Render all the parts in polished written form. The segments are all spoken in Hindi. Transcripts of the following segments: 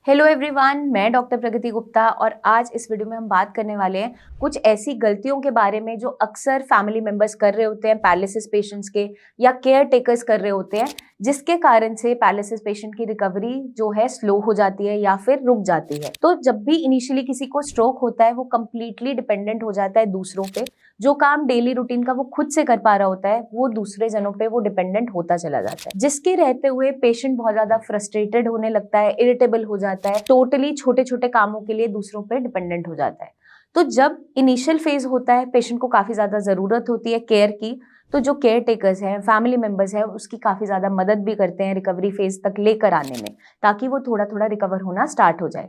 हेलो एवरीवन, मैं डॉक्टर प्रगति गुप्ता और आज इस वीडियो में हम बात करने वाले हैं कुछ ऐसी गलतियों के बारे में जो अक्सर फैमिली मेंबर्स कर रहे होते हैं पैरालिसिस पेशेंट्स के या केयर टेकर्स कर रहे होते हैं, जिसके कारण से पैरालिसिस पेशेंट की रिकवरी जो है स्लो हो जाती है या फिर रुक जाती है। तो जब भी इनिशियली किसी को स्ट्रोक होता है वो कंप्लीटली डिपेंडेंट हो जाता है दूसरों पे। जो काम डेली रूटीन का वो खुद से कर पा रहा होता है वो दूसरे जनों पे वो डिपेंडेंट होता चला जाता है, जिसके रहते हुए पेशेंट बहुत ज्यादा फ्रस्ट्रेटेड होने लगता है, इरिटेबल हो जाता है, टोटली छोटे छोटे कामों के लिए दूसरों पे डिपेंडेंट हो जाता है। तो जब इनिशियल फेज होता है पेशेंट को काफी ज्यादा जरूरत होती है केयर की, तो जो केयर टेकर्स हैं, फैमिली मेंबर्स हैं, उसकी काफी ज्यादा मदद भी करते हैं रिकवरी फेज तक लेकर आने में, ताकि वो थोड़ा थोड़ा रिकवर होना स्टार्ट हो जाए।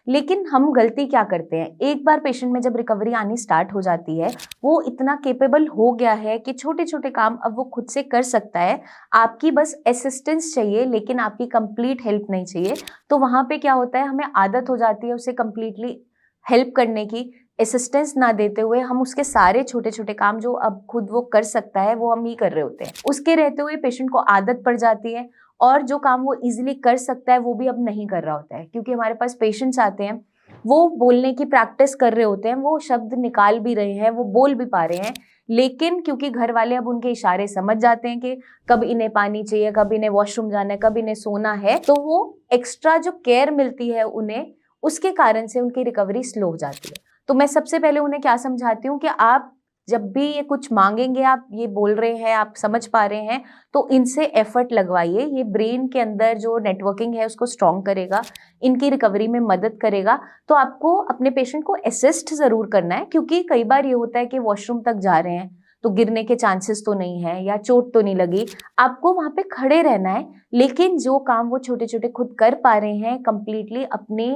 लेकिन हम गलती क्या करते हैं, एक बार पेशेंट में जब रिकवरी आनी स्टार्ट हो जाती है वो इतना केपेबल हो गया है कि छोटे छोटे काम अब वो खुद से कर सकता है। आपकी बस असिस्टेंस चाहिए, लेकिन आपकी कंप्लीट हेल्प नहीं चाहिए। तो वहां पे क्या होता है, हमें आदत हो जाती है उसे कंप्लीटली हेल्प करने की। असिस्टेंस ना देते हुए हम उसके सारे छोटे छोटे काम जो अब खुद वो कर सकता है वो हम ही कर रहे होते हैं। उसके रहते हुए पेशेंट को आदत पड़ जाती है और जो काम वो इजीली कर सकता है वो भी अब नहीं कर रहा होता है, क्योंकि हमारे पास पेशेंट्स आते हैं, वो बोलने की प्रैक्टिस कर रहे होते हैं, वो शब्द निकाल भी रहे हैं, वो बोल भी पा रहे हैं, लेकिन क्योंकि घर वाले अब उनके इशारे समझ जाते हैं कि कब इन्हें पानी चाहिए, कब इन्हें वॉशरूम जाना है, कब इन्हें सोना है, तो वो एक्स्ट्रा जो केयर मिलती है उन्हें, उसके कारण से उनकी रिकवरी स्लो हो जाती है। तो मैं सबसे पहले उन्हें क्या समझाती हूँ कि आप जब भी ये कुछ मांगेंगे, आप ये बोल रहे हैं, आप समझ पा रहे हैं, तो इनसे एफर्ट लगवाइए। ये ब्रेन के अंदर जो नेटवर्किंग है उसको स्ट्रॉन्ग करेगा, इनकी रिकवरी में मदद करेगा। तो आपको अपने पेशेंट को असिस्ट जरूर करना है, क्योंकि कई बार ये होता है कि वॉशरूम तक जा रहे हैं तो गिरने के चांसेस तो नहीं है या चोट तो नहीं लगी, आपको वहां पे खड़े रहना है। लेकिन जो काम वो छोटे छोटे खुद कर पा रहे हैं कंप्लीटली अपने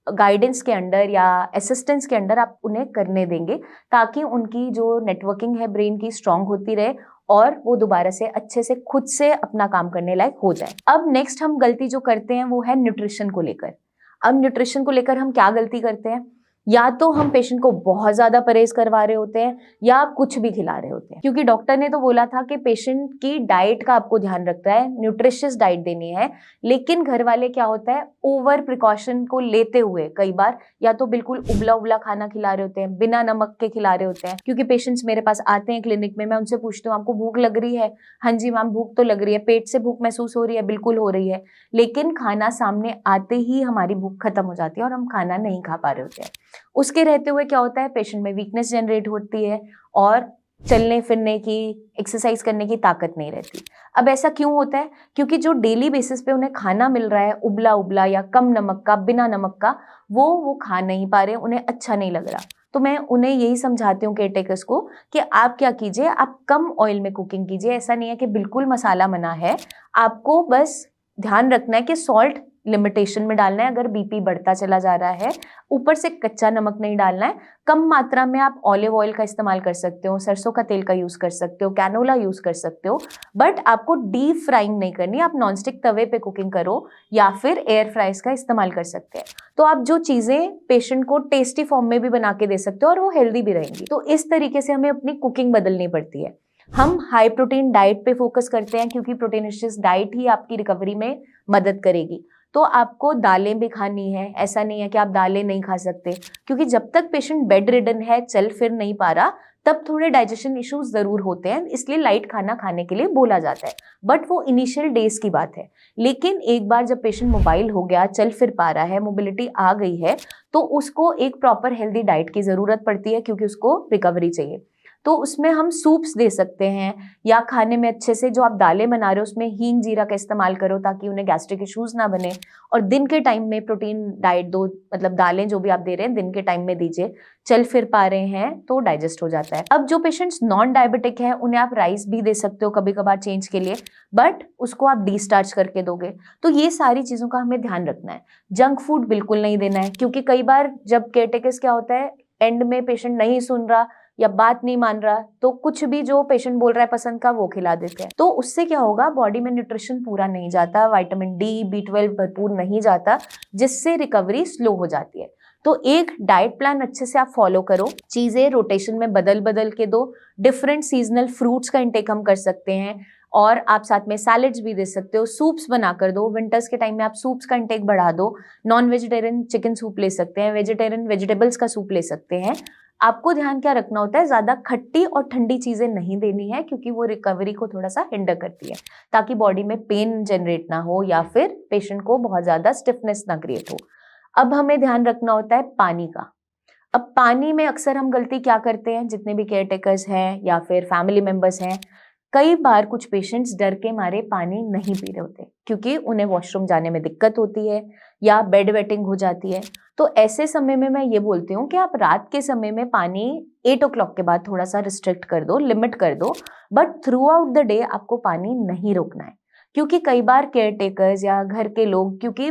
गाइडेंस के अंडर या असिस्टेंस के अंडर आप उन्हें करने देंगे, ताकि उनकी जो नेटवर्किंग है ब्रेन की स्ट्रांग होती रहे और वो दोबारा से अच्छे से खुद से अपना काम करने लायक हो जाए। अब नेक्स्ट हम गलती जो करते हैं वो है न्यूट्रिशन को लेकर। अब न्यूट्रिशन को लेकर हम क्या गलती करते हैं, या तो हम पेशेंट को बहुत ज्यादा परहेज करवा रहे होते हैं या कुछ भी खिला रहे होते हैं, क्योंकि डॉक्टर ने तो बोला था कि पेशेंट की डाइट का आपको ध्यान रखना है, न्यूट्रिशियस डाइट देनी है। लेकिन घर वाले क्या होता है, ओवर प्रिकॉशन को लेते हुए कई बार या तो बिल्कुल उबला उबला खाना खिला रहे होते हैं, बिना नमक के खिला रहे होते हैं। क्योंकि पेशेंट्स मेरे पास आते हैं क्लिनिक में, मैं उनसे पूछती हूँ आपको भूख लग रही है? हाँ जी मैम भूख तो लग रही है। पेट से भूख महसूस हो रही है? बिल्कुल हो रही है। लेकिन खाना सामने आते ही हमारी भूख खत्म हो जाती है और हम खाना नहीं खा पा रहे होते हैं। उसके रहते हुए क्या होता है, पेशेंट में वीकनेस जनरेट होती है और चलने फिरने की, एक्सरसाइज करने की ताकत नहीं रहती। अब ऐसा क्यों होता है? क्योंकि जो डेली बेसिस पे उन्हें खाना मिल रहा है उबला उबला या कम नमक का, बिना नमक का, वो खा नहीं पा रहे, उन्हें अच्छा नहीं लग रहा। तो मैं उन्हें यही समझाती हूँ केयरटेकर्स को कि आप क्या कीजिए, आप कम ऑयल में कुकिंग कीजिए। ऐसा नहीं है कि बिल्कुल मसाला मना है, आपको बस ध्यान रखना है कि सॉल्ट लिमिटेशन में डालना है। अगर बीपी बढ़ता चला जा रहा है, ऊपर से कच्चा नमक नहीं डालना है। कम मात्रा में आप ऑलिव ऑयल का इस्तेमाल कर सकते हो, सरसों का तेल का यूज कर सकते हो, कैनोला यूज कर सकते हो, बट आपको डीप फ्राइंग नहीं करनी। आप नॉनस्टिक तवे पे कुकिंग करो या फिर एयर फ्राइज का इस्तेमाल कर सकते हैं। तो आप जो चीजें पेशेंट को टेस्टी फॉर्म में भी बना के दे सकते हो और वो हेल्दी भी रहेंगी। तो इस तरीके से हमें अपनी कुकिंग बदलनी पड़ती है। हम हाई प्रोटीन डाइट पे फोकस करते हैं, क्योंकि प्रोटीनिशियस डाइट ही आपकी रिकवरी में मदद करेगी। तो आपको दालें भी खानी है, ऐसा नहीं है कि आप दालें नहीं खा सकते, क्योंकि जब तक पेशेंट बेड रिडन है, चल फिर नहीं पा रहा, तब थोड़े डाइजेशन इश्यूज जरूर होते हैं, इसलिए लाइट खाना खाने के लिए बोला जाता है। बट वो इनिशियल डेज की बात है। लेकिन एक बार जब पेशेंट मोबाइल हो गया, चल फिर पा रहा है, मोबिलिटी आ गई है, तो उसको एक प्रॉपर हेल्दी डाइट की जरूरत पड़ती है, क्योंकि उसको रिकवरी चाहिए। तो उसमें हम सूप्स दे सकते हैं, या खाने में अच्छे से जो आप दालें बना रहे हो उसमें हींग जीरा का इस्तेमाल करो, ताकि उन्हें गैस्ट्रिक इश्यूज ना बने। और दिन के टाइम में प्रोटीन डाइट दो, मतलब दालें जो भी आप दे रहे हैं दिन के टाइम में दीजिए। चल फिर पा रहे हैं तो डाइजेस्ट हो जाता है। अब जो पेशेंट्स नॉन डायबिटिक है उन्हें आप राइस भी दे सकते हो कभी कभार चेंज के लिए, बट उसको आप डिस्टार्च करके दोगे। तो ये सारी चीजों का हमें ध्यान रखना है। जंक फूड बिल्कुल नहीं देना है, क्योंकि कई बार जब केयरटेकर्स क्या होता है, एंड में पेशेंट नहीं सुन रहा या बात नहीं मान रहा, तो कुछ भी जो पेशेंट बोल रहा है पसंद का वो खिला देते हैं। तो उससे क्या होगा, बॉडी में न्यूट्रिशन पूरा नहीं जाता, विटामिन डी, B12 भरपूर नहीं जाता, जिससे रिकवरी स्लो हो जाती है। तो एक डाइट प्लान अच्छे से आप फॉलो करो, चीजें रोटेशन में बदल बदल के दो। डिफरेंट सीजनल फ्रूट्स का इंटेक हम कर सकते हैं। और आप साथ में सैलेड्स भी दे सकते हो, सूप्स बना कर दो। विंटर्स के टाइम में आप सूप्स का इंटेक बढ़ा दो। नॉन वेजिटेरियन चिकन सूप ले सकते हैं, वेजिटेरियन वेजिटेबल्स का सूप ले सकते हैं। आपको ध्यान क्या रखना होता है, ज्यादा खट्टी और ठंडी चीजें नहीं देनी है क्योंकि वो रिकवरी को थोड़ा सा हिंडर करती है, ताकि बॉडी में पेन जनरेट ना हो या फिर पेशेंट को बहुत ज्यादा स्टिफनेस ना क्रिएट हो। अब हमें ध्यान रखना होता है पानी का। अब पानी में अक्सर हम गलती क्या करते हैं, जितने भी केयर टेकर्स हैं या फिर फैमिली मेंबर्स हैं, कई बार कुछ पेशेंट्स डर के मारे पानी नहीं पी रहे होते क्योंकि उन्हें वॉशरूम जाने में दिक्कत होती है या बेड वेटिंग हो जाती है। तो ऐसे समय में मैं ये बोलती हूँ कि आप रात के समय में पानी 8 o'clock के बाद थोड़ा सा रिस्ट्रिक्ट कर दो, लिमिट कर दो, but through out the day आपको पानी नहीं रोकना है। क्योंकि कई बार केयर टेकर्स या घर के लोग, क्योंकि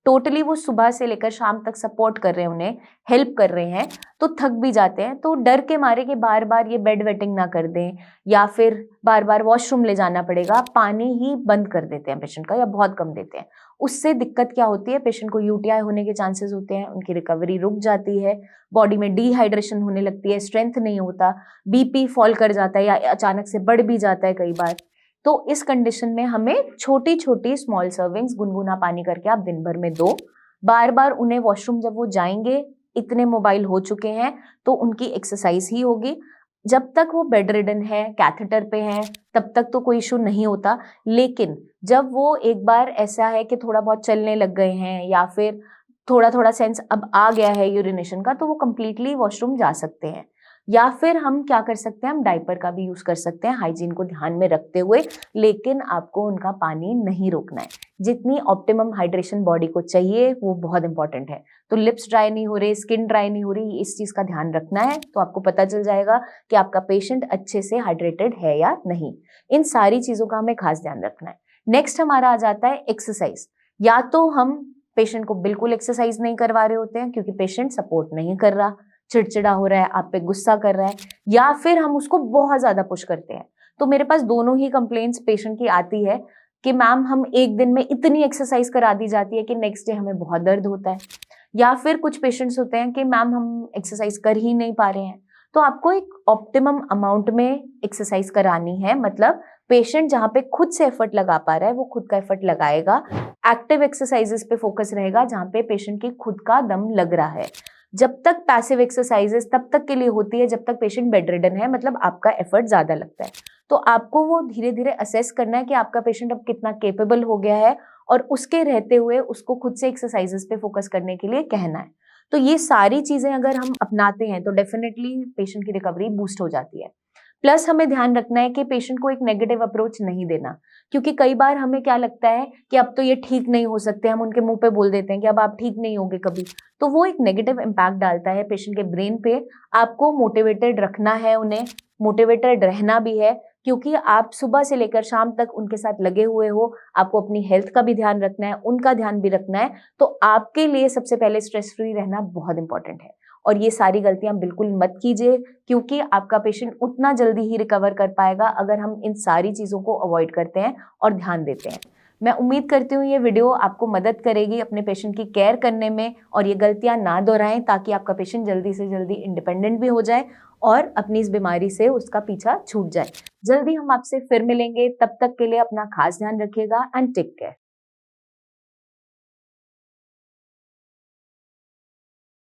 टोटली वो सुबह से लेकर शाम तक सपोर्ट कर रहे हैं, उन्हें हेल्प कर रहे हैं, तो थक भी जाते हैं। तो डर के मारे कि बार बार ये बेड वेटिंग ना कर दें या फिर बार बार वॉशरूम ले जाना पड़ेगा, पानी ही बंद कर देते हैं पेशेंट का या बहुत कम देते हैं। उससे दिक्कत क्या होती है, पेशेंट को यूटीआई होने के चांसेस होते हैं, उनकी रिकवरी रुक जाती है, बॉडी में डिहाइड्रेशन होने लगती है, स्ट्रेंथ नहीं होता, बीपी फॉल कर जाता है या अचानक से बढ़ भी जाता है कई बार। तो इस कंडीशन में हमें छोटी छोटी स्मॉल सर्विंग्स गुनगुना पानी करके आप दिन भर में दो। बार बार उन्हें वॉशरूम जब वो जाएंगे, इतने मोबाइल हो चुके हैं तो उनकी एक्सरसाइज ही होगी। जब तक वो बेड रिडन है, कैथेटर पे हैं, तब तक तो कोई इशू नहीं होता। लेकिन जब वो एक बार ऐसा है कि थोड़ा बहुत चलने लग गए हैं या फिर थोड़ा थोड़ा सेंस अब आ गया है यूरिनेशन का, तो वो कंप्लीटली वॉशरूम जा सकते हैं। या फिर हम क्या कर सकते हैं, हम डायपर का भी यूज कर सकते हैं हाइजीन को ध्यान में रखते हुए, लेकिन आपको उनका पानी नहीं रोकना है। जितनी ऑप्टिमम हाइड्रेशन बॉडी को चाहिए वो बहुत इंपॉर्टेंट है। तो लिप्स ड्राई नहीं हो रहे, स्किन ड्राई नहीं हो रही, इस चीज का ध्यान रखना है, तो आपको पता चल जाएगा कि आपका पेशेंट अच्छे से हाइड्रेटेड है या नहीं। इन सारी चीजों का हमें खास ध्यान रखना है। नेक्स्ट हमारा आ जाता है एक्सरसाइज। या तो हम पेशेंट को बिल्कुल एक्सरसाइज नहीं करवा रहे होते हैं क्योंकि पेशेंट सपोर्ट नहीं कर रहा, चिड़चिड़ा हो रहा है, आप पे गुस्सा कर रहा है, या फिर हम उसको बहुत ज्यादा पुश करते हैं। तो मेरे पास दोनों ही कंप्लेंट्स पेशेंट की आती है कि मैम हम एक दिन में इतनी एक्सरसाइज करा दी जाती है कि नेक्स्ट डे हमें बहुत दर्द होता है। या फिर कुछ पेशेंट्स होते हैं कि मैम हम एक्सरसाइज कर ही नहीं पा रहे हैं। तो आपको एक ऑप्टिमम अमाउंट में एक्सरसाइज करानी है, मतलब पेशेंट जहाँ पे खुद से एफर्ट लगा पा रहा है वो खुद का एफर्ट लगाएगा। एक्टिव एक्सरसाइजेस पे फोकस रहेगा जहाँ पे पेशेंट की खुद का दम लग रहा है। जब तक पैसिव एक्सरसाइजेस तब तक के लिए होती है जब तक पेशेंट बेड रिडन है, मतलब आपका एफर्ट ज्यादा लगता है। तो आपको वो धीरे धीरे असेस करना है कि आपका पेशेंट अब कितना केपेबल हो गया है, और उसके रहते हुए उसको खुद से एक्सरसाइजेस पे फोकस करने के लिए कहना है। तो ये सारी चीजें अगर हम अपनाते हैं तो डेफिनेटली पेशेंट की रिकवरी बूस्ट हो जाती है। प्लस हमें ध्यान रखना है कि पेशेंट को एक नेगेटिव अप्रोच नहीं देना, क्योंकि कई बार हमें क्या लगता है कि अब तो ये ठीक नहीं हो सकते, हम उनके मुंह पे बोल देते हैं कि अब आप ठीक नहीं होगे कभी। तो वो एक नेगेटिव इम्पैक्ट डालता है पेशेंट के ब्रेन पे। आपको मोटिवेटेड रखना है, उन्हें मोटिवेटेड रहना भी है, क्योंकि आप सुबह से लेकर शाम तक उनके साथ लगे हुए हो। आपको अपनी हेल्थ का भी ध्यान रखना है, उनका ध्यान भी रखना है। तो आपके लिए सबसे पहले स्ट्रेस फ्री रहना बहुत इंपॉर्टेंट है। और ये सारी गलतियां बिल्कुल मत कीजिए, क्योंकि आपका पेशेंट उतना जल्दी ही रिकवर कर पाएगा अगर हम इन सारी चीजों को अवॉइड करते हैं और ध्यान देते हैं। मैं उम्मीद करती हूँ ये वीडियो आपको मदद करेगी अपने पेशेंट की केयर करने में, और ये गलतियां ना दोहराएं, ताकि आपका पेशेंट जल्दी से जल्दी इंडिपेंडेंट भी हो जाए और अपनी इस बीमारी से उसका पीछा छूट जाए। जल्दी हम आपसे फिर मिलेंगे, तब तक के लिए अपना खास ध्यान रखिएगा एंड टेक केयर।